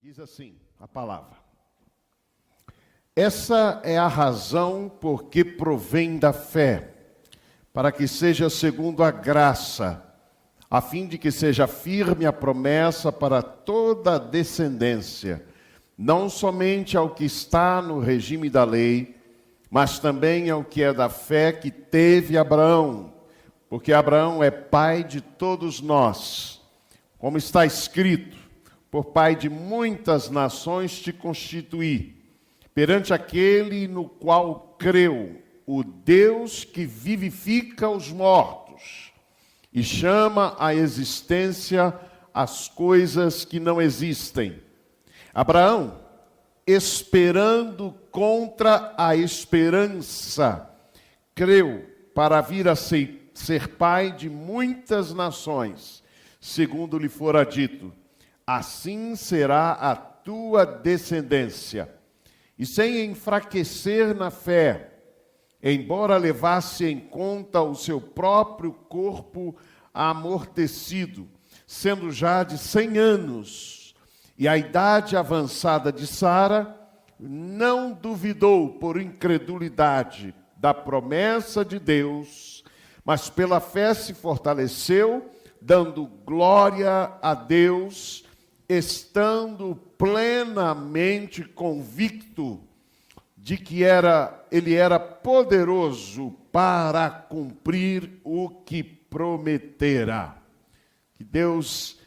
Diz assim a palavra: essa é a razão por que provém da fé, para que seja segundo a graça, a fim de que seja firme a promessa para toda a descendência, não somente ao que está no regime da lei, mas também ao que é da fé que teve Abraão, porque Abraão é pai de todos nós. Como está escrito: por pai de muitas nações te constituí, perante aquele no qual creu, o Deus que vivifica os mortos e chama à existência as coisas que não existem. Abraão, esperando contra a esperança, creu para vir a ser pai de muitas nações, segundo lhe fora dito: assim será a tua descendência. E sem enfraquecer na fé, embora levasse em conta o seu próprio corpo amortecido, sendo já de 100 anos, e a idade avançada de Sara, não duvidou por incredulidade da promessa de Deus, mas pela fé se fortaleceu, dando glória a Deus, estando plenamente convicto de que ele era poderoso para cumprir o que prometera. Que Deus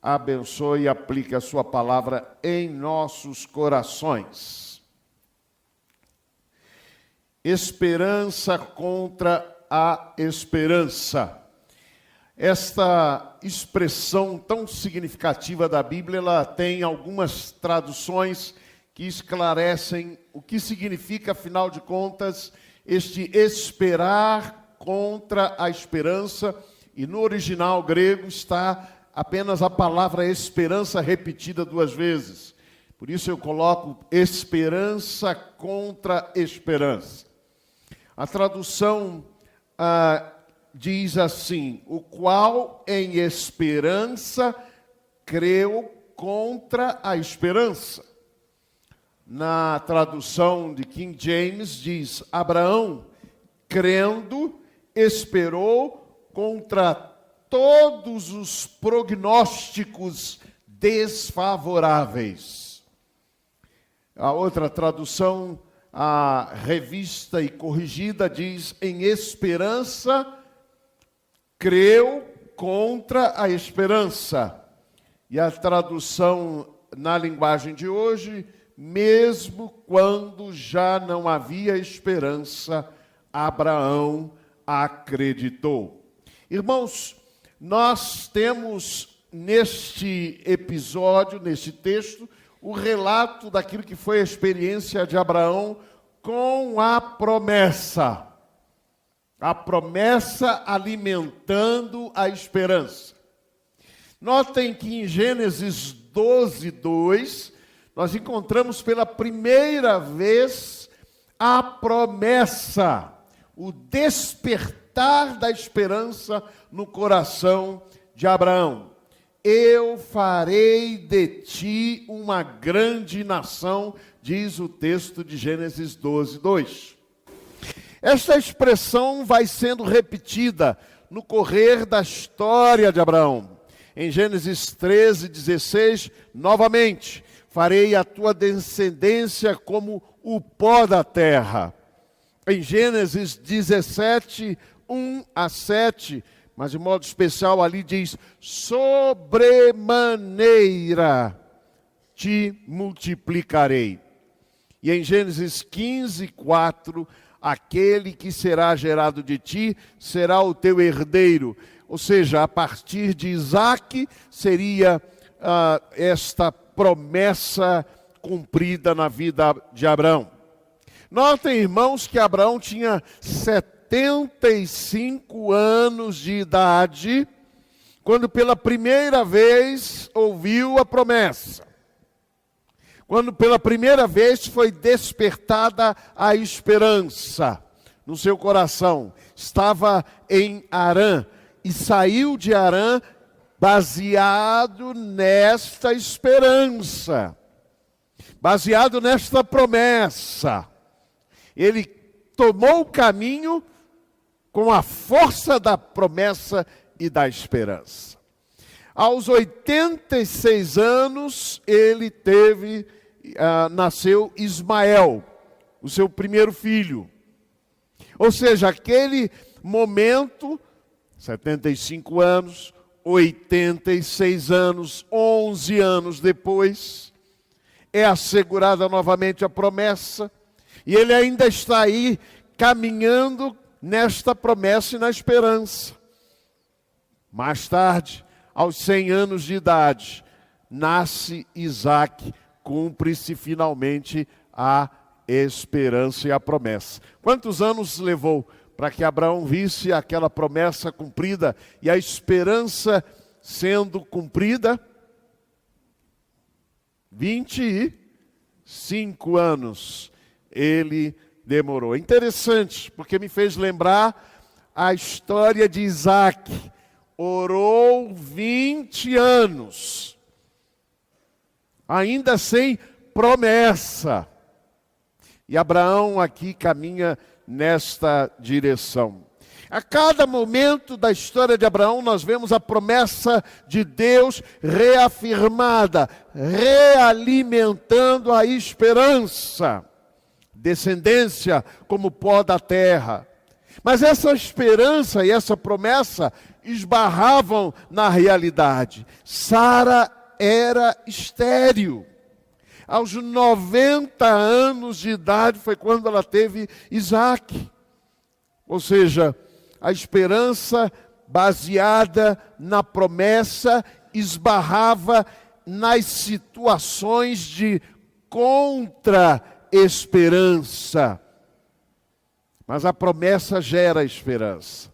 abençoe e aplique a sua palavra em nossos corações. Esperança contra a esperança. Esta expressão tão significativa da Bíblia, ela tem algumas traduções que esclarecem o que significa, afinal de contas, este esperar contra a esperança. E no original grego está apenas a palavra esperança repetida 2 vezes. Por isso eu coloco esperança contra esperança. A tradução diz assim: o qual em esperança creu contra a esperança. Na tradução de King James diz: Abraão, crendo, esperou contra todos os prognósticos desfavoráveis. A outra tradução, a revista e corrigida, diz: em esperança creu contra a esperança. E a tradução na linguagem de hoje: mesmo quando já não havia esperança, Abraão acreditou. Irmãos, nós temos neste episódio, neste texto, o relato daquilo que foi a experiência de Abraão com a promessa. A promessa alimentando a esperança. Notem que em Gênesis 12, 2, nós encontramos pela primeira vez a promessa, o despertar da esperança no coração de Abraão. Eu farei de ti uma grande nação, diz o texto de Gênesis 12, 2. Esta expressão vai sendo repetida no correr da história de Abraão. Em Gênesis 13, 16, novamente: farei a tua descendência como o pó da terra. Em Gênesis 17, 1 a 7, mas de modo especial ali diz: sobremaneira te multiplicarei. E em Gênesis 15, 4, aquele que será gerado de ti será o teu herdeiro. Ou seja, a partir de Isaque seria esta promessa cumprida na vida de Abraão. Notem, irmãos, que Abraão tinha 75 anos de idade quando pela primeira vez ouviu a promessa. Quando pela primeira vez foi despertada a esperança no seu coração. Estava em Harã e saiu de Harã baseado nesta esperança, baseado nesta promessa. Ele tomou o caminho com a força da promessa e da esperança. Aos 86 anos, ele nasceu Ismael, o seu primeiro filho. Ou seja, aquele momento, 75 anos, 86 anos, 11 anos depois, é assegurada novamente a promessa, e ele ainda está aí caminhando nesta promessa e na esperança. Mais tarde, aos 100 anos de idade, nasce Isaac, cumpre-se finalmente a esperança e a promessa. Quantos anos levou para que Abraão visse aquela promessa cumprida e a esperança sendo cumprida? 25 anos ele demorou. Interessante, porque me fez lembrar a história de Isaac. Orou 20 anos, ainda sem promessa. E Abraão aqui caminha nesta direção. A cada momento da história de Abraão, nós vemos a promessa de Deus reafirmada, realimentando a esperança. Descendência como pó da terra. Mas essa esperança e essa promessa esbarravam na realidade. Sara era estéril. Aos 90 anos de idade foi quando ela teve Isaac. Ou seja, a esperança baseada na promessa esbarrava nas situações de contra-esperança. Mas a promessa gera esperança.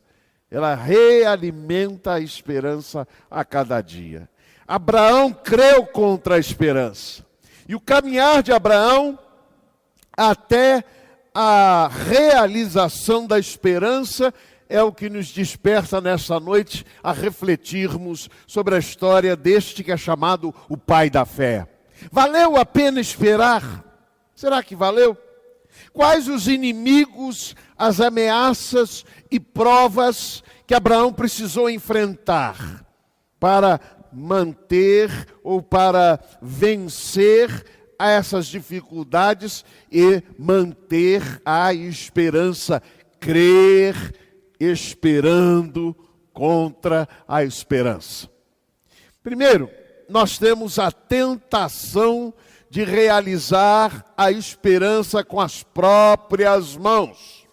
Ela realimenta a esperança a cada dia. Abraão creu contra a esperança. E o caminhar de Abraão até a realização da esperança é o que nos desperta nessa noite a refletirmos sobre a história deste que é chamado o pai da fé. Valeu a pena esperar? Será que valeu? Quais os inimigos, as ameaças e provas que Abraão precisou enfrentar para manter ou para vencer a essas dificuldades e manter a esperança, crer esperando contra a esperança? Primeiro, nós temos a tentação de realizar a esperança com as próprias mãos.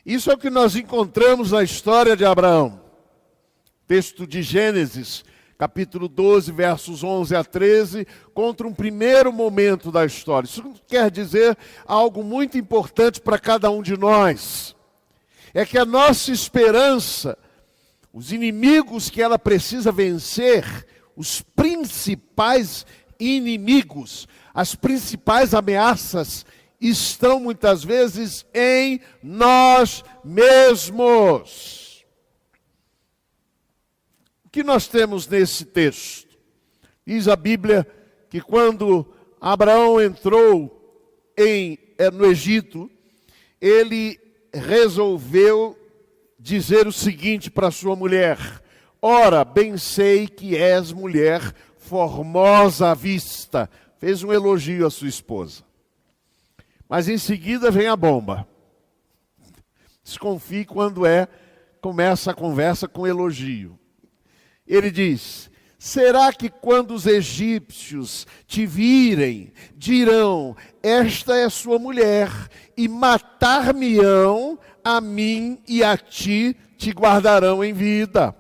Isso é o que nós encontramos na história de Abraão. Texto de Gênesis, capítulo 12, versos 11 a 13, contra um primeiro momento da história. Isso quer dizer algo muito importante para cada um de nós. É que a nossa esperança, os inimigos que ela precisa vencer, os principais inimigos, as principais ameaças, estão muitas vezes em nós mesmos. O que nós temos nesse texto? Diz a Bíblia que quando Abraão entrou no Egito, ele resolveu dizer o seguinte para sua mulher: ora, bem sei que és mulher formosa à vista. Fez um elogio à sua esposa. Mas em seguida vem a bomba. Desconfie quando começa a conversa com elogio. Ele diz: será que quando os egípcios te virem, dirão, esta é sua mulher, e matar-me-ão a mim e a ti, te guardarão em vida?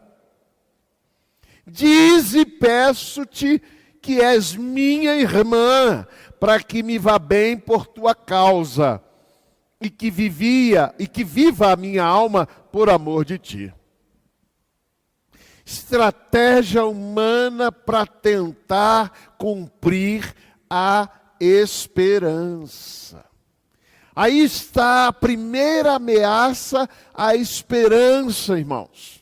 Diz e peço-te que és minha irmã, para que me vá bem por tua causa, e que viva a minha alma por amor de ti. Estratégia humana para tentar cumprir a esperança. Aí está a primeira ameaça à esperança, irmãos.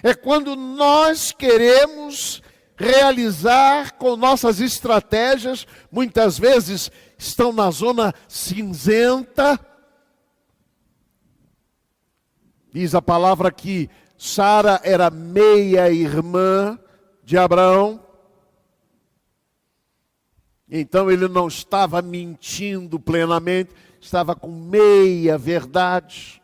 É quando nós queremos realizar com nossas estratégias, muitas vezes estão na zona cinzenta. Diz a palavra que Sara era meia-irmã de Abraão. Então ele não estava mentindo plenamente, estava com meia verdade.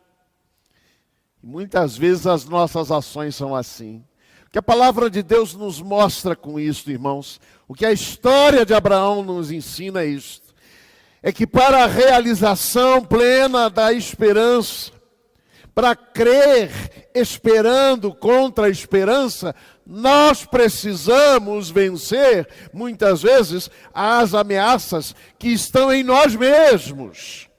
E muitas vezes as nossas ações são assim. O que a palavra de Deus nos mostra com isso, irmãos, o que a história de Abraão nos ensina é isto: é que para a realização plena da esperança, para crer esperando contra a esperança, nós precisamos vencer, muitas vezes, as ameaças que estão em nós mesmos.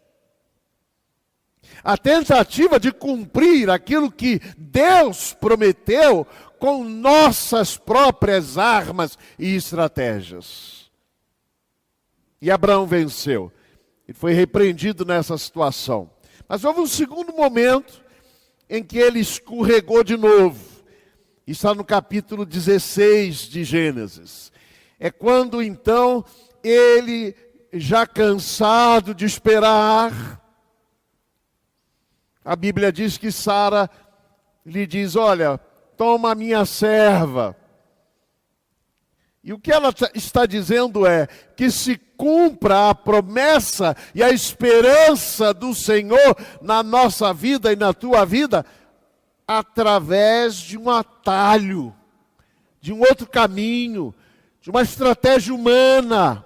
A tentativa de cumprir aquilo que Deus prometeu com nossas próprias armas e estratégias. E Abraão venceu. Ele foi repreendido nessa situação. Mas houve um segundo momento em que ele escorregou de novo. Está no capítulo 16 de Gênesis. É quando então ele, já cansado de esperar, a Bíblia diz que Sara lhe diz: olha, toma a minha serva. E o que ela está dizendo é que se cumpra a promessa e a esperança do Senhor na nossa vida e na tua vida, através de um atalho, de um outro caminho, de uma estratégia humana.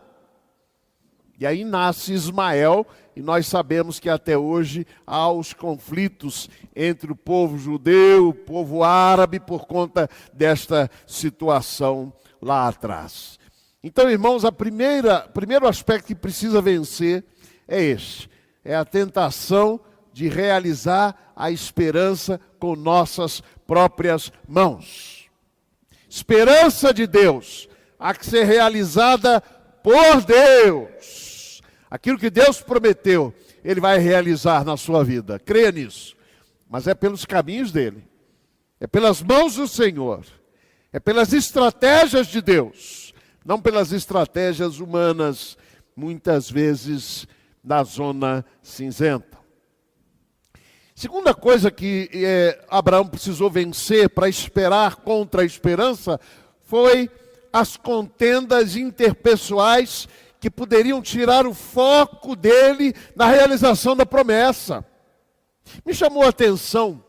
E aí nasce Ismael, e nós sabemos que até hoje há os conflitos entre o povo judeu e o povo árabe por conta desta situação lá atrás. Então, irmãos, primeiro aspecto que precisa vencer é este: é a tentação de realizar a esperança com nossas próprias mãos. Esperança de Deus há que ser realizada por Deus. Aquilo que Deus prometeu, Ele vai realizar na sua vida. Creia nisso. Mas é pelos caminhos dEle. É pelas mãos do Senhor. É pelas estratégias de Deus. Não pelas estratégias humanas, muitas vezes na zona cinzenta. Segunda coisa que Abraão precisou vencer para esperar contra a esperança foi as contendas interpessoais que poderiam tirar o foco dele na realização da promessa. Me chamou a atenção,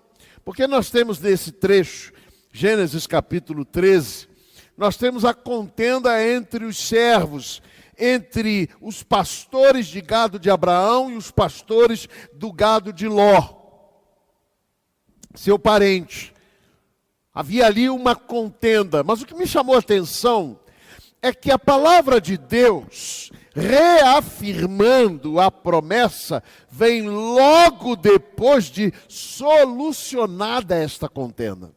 porque nós temos nesse trecho, Gênesis capítulo 13, nós temos a contenda entre os servos, entre os pastores de gado de Abraão e os pastores do gado de Ló, seu parente. Havia ali uma contenda, mas o que me chamou a atenção é que a palavra de Deus, reafirmando a promessa, vem logo depois de solucionada esta contenda.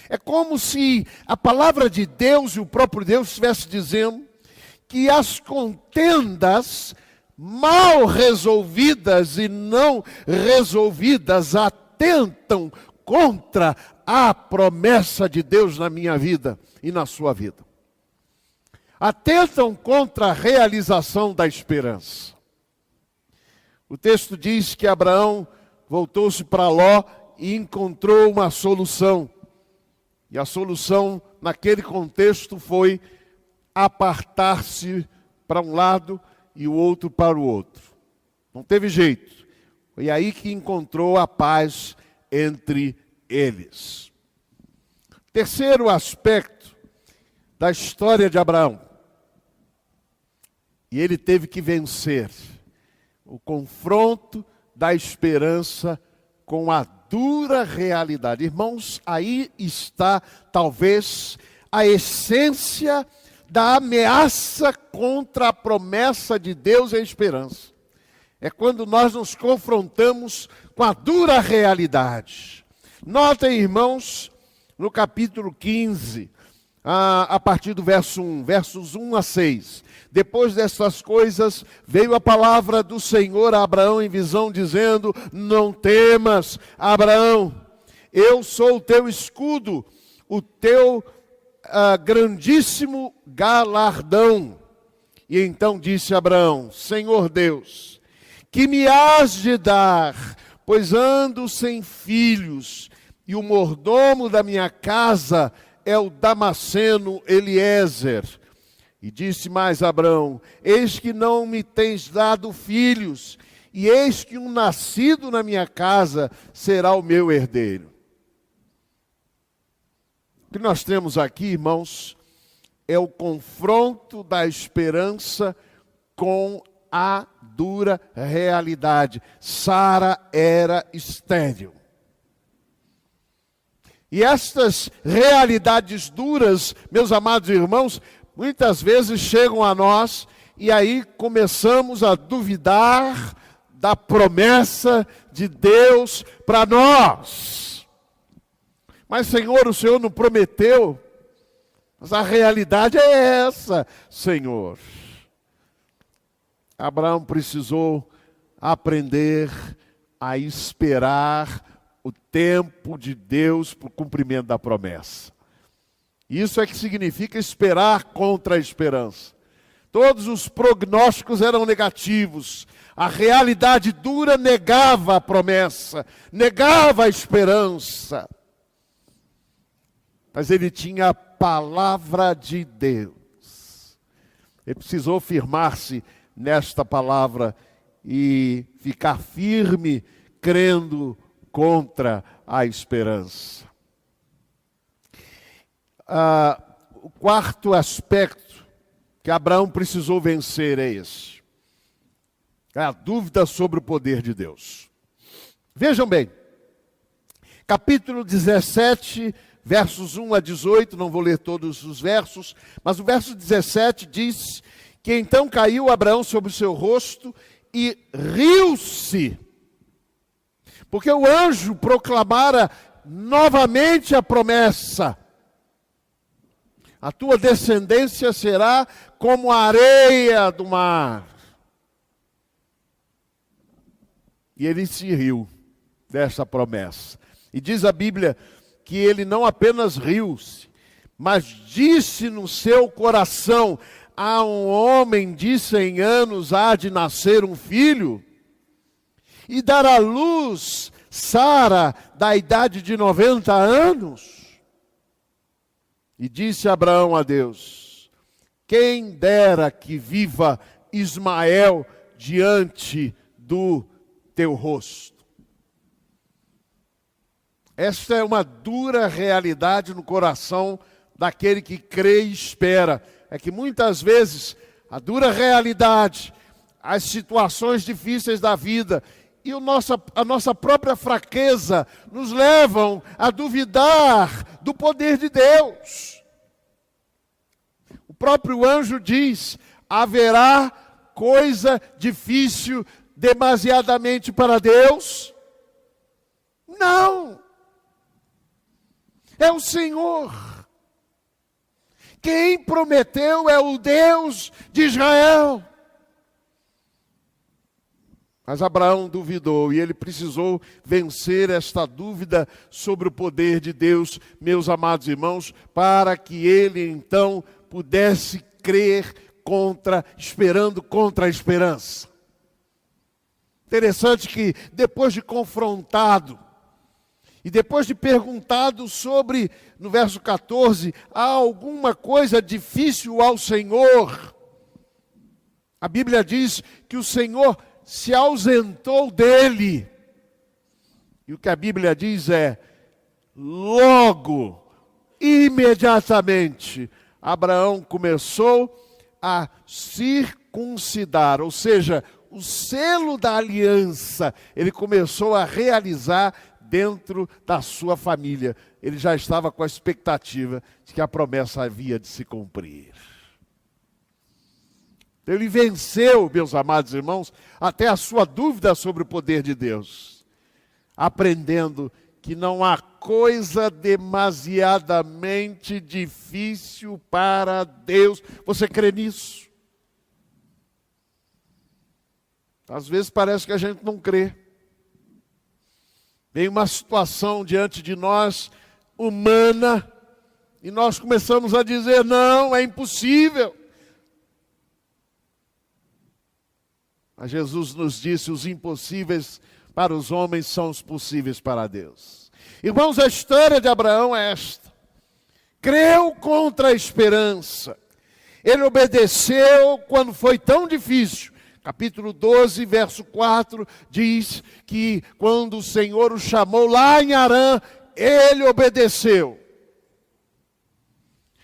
É como se a palavra de Deus e o próprio Deus estivesse dizendo que as contendas mal resolvidas e não resolvidas atentam contra a promessa de Deus na minha vida e na sua vida. Atentam contra a realização da esperança. O texto diz que Abraão voltou-se para Ló e encontrou uma solução. E a solução naquele contexto foi apartar-se para um lado e o outro para o outro. Não teve jeito. Foi aí que encontrou a paz entre eles. Terceiro aspecto da história de Abraão. E ele teve que vencer o confronto da esperança com a dura realidade. Irmãos, aí está talvez a essência da ameaça contra a promessa de Deus e a esperança. É quando nós nos confrontamos com a dura realidade. Notem, irmãos, no capítulo 15, a partir do verso 1, versos 1 a 6. Depois dessas coisas, veio a palavra do Senhor a Abraão em visão, dizendo: não temas, Abraão, Eu sou o teu escudo, o teu grandíssimo galardão. E então disse Abraão: Senhor Deus, que me hás de dar, pois ando sem filhos, e o mordomo da minha casa é o Damasceno Eliezer. E disse mais Abraão: eis que não me tens dado filhos, e eis que um nascido na minha casa será o meu herdeiro. O que nós temos aqui, irmãos, é o confronto da esperança com a dura realidade. Sara era estéril. E estas realidades duras, meus amados irmãos, muitas vezes chegam a nós e aí começamos a duvidar da promessa de Deus para nós. Mas, Senhor, o Senhor não prometeu. Mas a realidade é essa, Senhor. Abraão precisou aprender a esperar o tempo de Deus para o cumprimento da promessa. Isso é que significa esperar contra a esperança. Todos os prognósticos eram negativos. A realidade dura negava a promessa, negava a esperança. Mas ele tinha a palavra de Deus. Ele precisou firmar-se nesta palavra e ficar firme, crendo contra a esperança. O quarto aspecto que Abraão precisou vencer é esse. É a dúvida sobre o poder de Deus. Vejam bem, capítulo 17, versos 1 a 18, não vou ler todos os versos, mas o verso 17 diz que então caiu Abraão sobre o seu rosto e riu-se, porque o anjo proclamara novamente a promessa: a tua descendência será como a areia do mar. E ele se riu dessa promessa. E diz a Bíblia que ele não apenas riu-se, mas disse no seu coração: a um homem de 100 anos há de nascer um filho, e dar à luz Sara, da idade de 90 anos. E disse Abraão a Deus: quem dera que viva Ismael diante do teu rosto. Esta é uma dura realidade no coração daquele que crê e espera. É que muitas vezes a dura realidade, as situações difíceis da vida e a nossa própria fraqueza nos levam a duvidar do poder de Deus. O próprio anjo diz: haverá coisa difícil demasiadamente para Deus? Não. É o Senhor. Quem prometeu é o Deus de Israel. Mas Abraão duvidou e ele precisou vencer esta dúvida sobre o poder de Deus, meus amados irmãos, para que ele então pudesse crer esperando contra a esperança. Interessante que depois de confrontado, e depois de perguntado sobre, no verso 14, há alguma coisa difícil ao Senhor? A Bíblia diz que o Senhor se ausentou dele. E o que a Bíblia diz é: logo, imediatamente, Abraão começou a circuncidar, ou seja, o selo da aliança, ele começou a realizar dentro da sua família. Ele já estava com a expectativa de que a promessa havia de se cumprir. Ele venceu, meus amados irmãos, até a sua dúvida sobre o poder de Deus, aprendendo que não há coisa demasiadamente difícil para Deus. Você crê nisso? Às vezes parece que a gente não crê. Vem uma situação diante de nós, humana, e nós começamos a dizer, não, é impossível. Mas Jesus nos disse, os impossíveis para os homens são os possíveis para Deus. Irmãos, a história de Abraão é esta. Creu contra a esperança. Ele obedeceu quando foi tão difícil. Capítulo 12, verso 4, diz que quando o Senhor o chamou lá em Harã, ele obedeceu.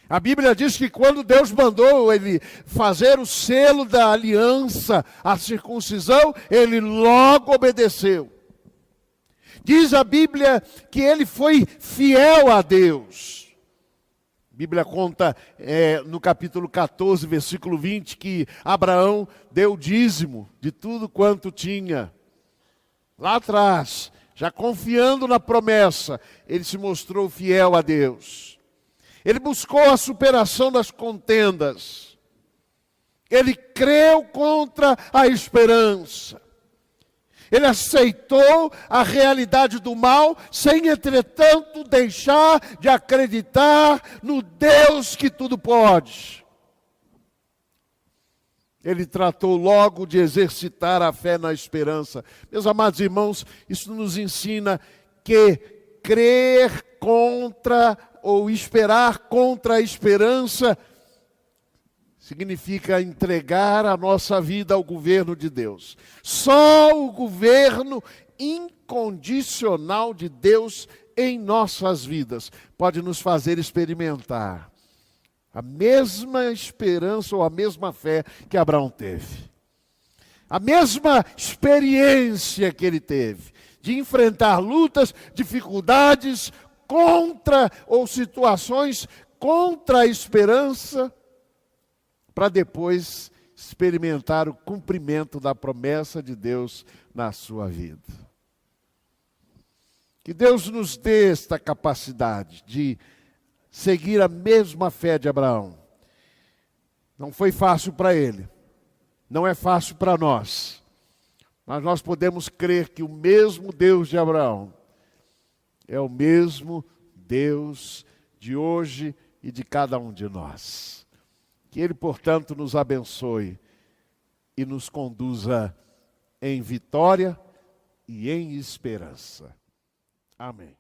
A Bíblia diz que quando Deus mandou ele fazer o selo da aliança, a circuncisão, ele logo obedeceu. Diz a Bíblia que ele foi fiel a Deus. A Bíblia conta no capítulo 14, versículo 20, que Abraão deu dízimo de tudo quanto tinha. Lá atrás, já confiando na promessa, ele se mostrou fiel a Deus. Ele buscou a superação das contendas. Ele creu contra a esperança. Ele aceitou a realidade do mal, sem, entretanto, deixar de acreditar no Deus que tudo pode. Ele tratou logo de exercitar a fé na esperança. Meus amados irmãos, isso nos ensina que crer contra ou esperar contra a esperança significa entregar a nossa vida ao governo de Deus. Só o governo incondicional de Deus em nossas vidas pode nos fazer experimentar a mesma esperança ou a mesma fé que Abraão teve. A mesma experiência que ele teve de enfrentar lutas, dificuldades, contra ou situações contra a esperança, para depois experimentar o cumprimento da promessa de Deus na sua vida. Que Deus nos dê esta capacidade de seguir a mesma fé de Abraão. Não foi fácil para ele, não é fácil para nós, mas nós podemos crer que o mesmo Deus de Abraão é o mesmo Deus de hoje e de cada um de nós. Que Ele, portanto, nos abençoe e nos conduza em vitória e em esperança. Amém.